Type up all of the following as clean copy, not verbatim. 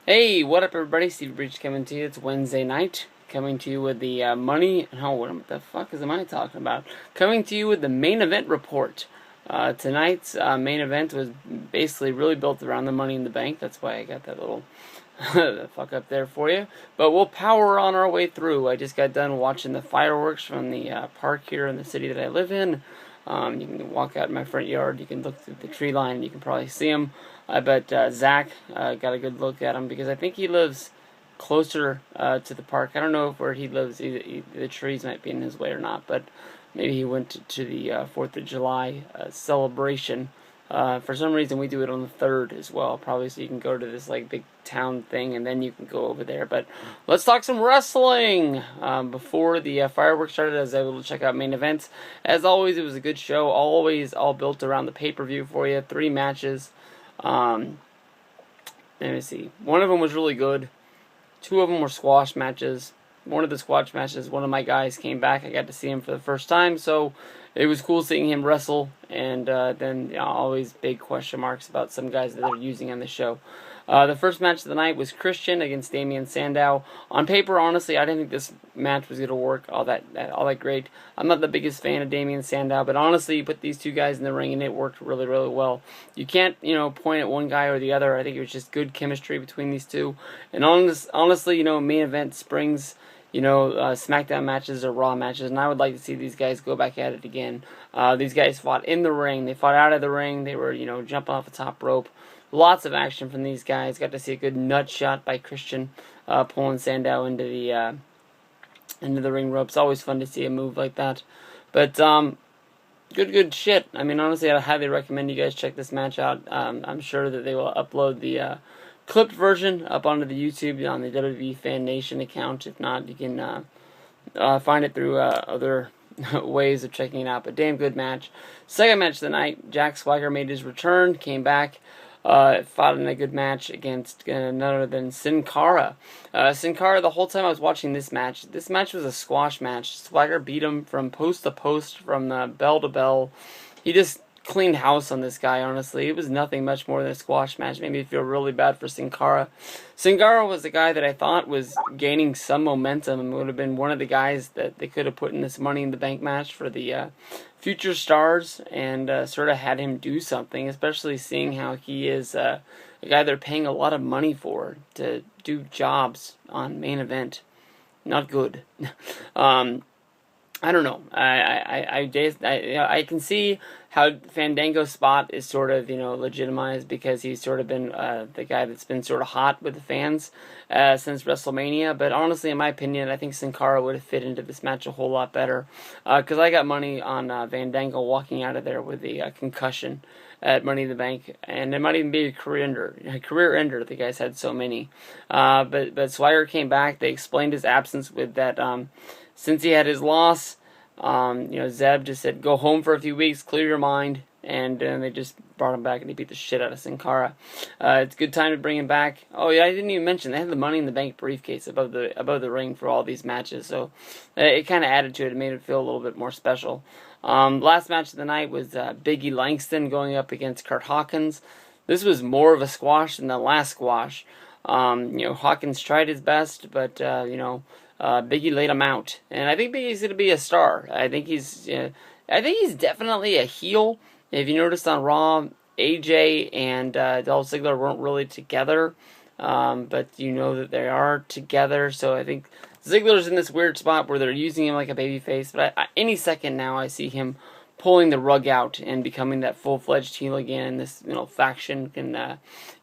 Hey, what up, everybody? Steve Breach coming to you. It's Wednesday night. Coming to you with the money. No, what the fuck am I talking about? Coming to you with the main event report. Tonight's main event was basically really built around the Money in the Bank. That's why I got that little fuck up there for you. But we'll power on our way through. I just got done watching the fireworks from the park here in the city that I live in. You can walk out in my front yard. You can look through the tree line. And you can probably see them. I bet Zach got a good look at him because I think he lives closer to the park. I don't know if where he lives, the trees might be in his way or not, but maybe he went to the 4th of July celebration. For some reason, we do it on the 3rd as well, probably so you can go to this like big town thing and then you can go over there. But let's talk some wrestling. Before the fireworks started, I was able to check out main events. As always, it was a good show. Always all built around the pay-per-view for you. 3 matches. Let me see. One of them was really good. 2 of them were squash matches. One of the squash matches, one of my guys came back. I got to see him for the first time, so it was cool seeing him wrestle. And then always big question marks about some guys that they're using on the show. The first match of the night was Christian against Damien Sandow. On paper, honestly, I didn't think this match was going to work all that great. I'm not the biggest fan of Damien Sandow, but honestly, you put these 2 guys in the ring and it worked really, really well. You can't, point at one guy or the other. I think it was just good chemistry between these 2. And honestly, main event springs, SmackDown matches or Raw matches, and I would like to see these guys go back at it again. These guys fought in the ring. They fought out of the ring. They were, jumping off the top rope. Lots of action from these guys. Got to see a good nut shot by Christian, pulling Sandow into the ring ropes. Always fun to see a move like that. But good shit. I mean, honestly, I highly recommend you guys check this match out. I'm sure that they will upload the clipped version up onto the YouTube on the WWE Fan Nation account. If not, you can find it through other ways of checking it out. But damn good match. Second match of the night, Jack Swagger made his return, came back. Fought in a good match against none other than Sin Cara. Sin Cara, the whole time I was watching this match was a squash match. Swagger beat him from post to post, from bell to bell. He just cleaned house on this guy, honestly. It was nothing much more than a squash match. Made me feel really bad for Sin Cara. Sin Cara was a guy that I thought was gaining some momentum and would have been one of the guys that they could have put in this Money in the Bank match for the future stars and sort of had him do something, especially seeing how he is a guy they're paying a lot of money for to do jobs on main event. Not good. I don't know. I can see how Fandango's spot is sort of, legitimized because he's sort of been the guy that's been sort of hot with the fans since WrestleMania. But honestly, in my opinion, I think Sin Cara would have fit into this match a whole lot better because I got money on Fandango walking out of there with the concussion at Money in the Bank, and it might even be a career ender. The guy's had so many. But Swagger came back. They explained his absence with that. Since he had his loss, Zeb just said, go home for a few weeks, clear your mind, and they just brought him back and he beat the shit out of Sin Cara. It's a good time to bring him back. Oh yeah, I didn't even mention, they had the Money in the Bank briefcase above the ring for all these matches, so it kind of added to it. It made it feel a little bit more special. Last match of the night was Biggie Langston going up against Kurt Hawkins. This was more of a squash than the last squash. Hawkins tried his best, but Biggie laid him out, and I think Biggie's gonna be a star. I think he's definitely a heel. If you noticed on Raw, AJ and Dolph Ziggler weren't really together, but you know that they are together. So I think Ziggler's in this weird spot where they're using him like a babyface. But any second now, I see him pulling the rug out and becoming that full-fledged heel again, and this faction can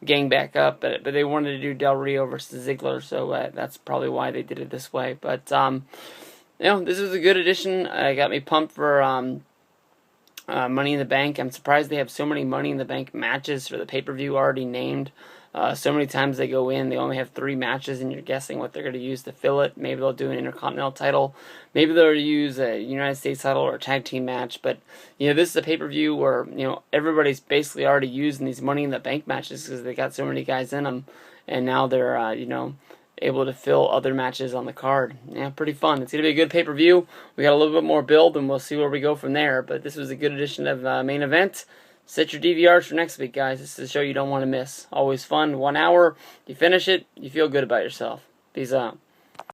gang back up. But they wanted to do Del Rio versus Ziggler, so that's probably why they did it this way. But this was a good addition. It got me pumped for Money in the Bank. I'm surprised they have so many Money in the Bank matches for the pay-per-view already named. So many times they go in, they only have 3 matches, and you're guessing what they're going to use to fill it. Maybe they'll do an Intercontinental title. Maybe they'll use a United States title or a tag team match. But, this is a pay-per-view where, everybody's basically already using these Money in the Bank matches because they got so many guys in them. And now they're, able to fill other matches on the card. Yeah, pretty fun. It's going to be a good pay-per-view. We got a little bit more build, and we'll see where we go from there. But this was a good edition of main event. set your DVRs for next week, guys. This is a show you don't want to miss. Always fun. 1 hour. You finish it, you feel good about yourself. Peace out.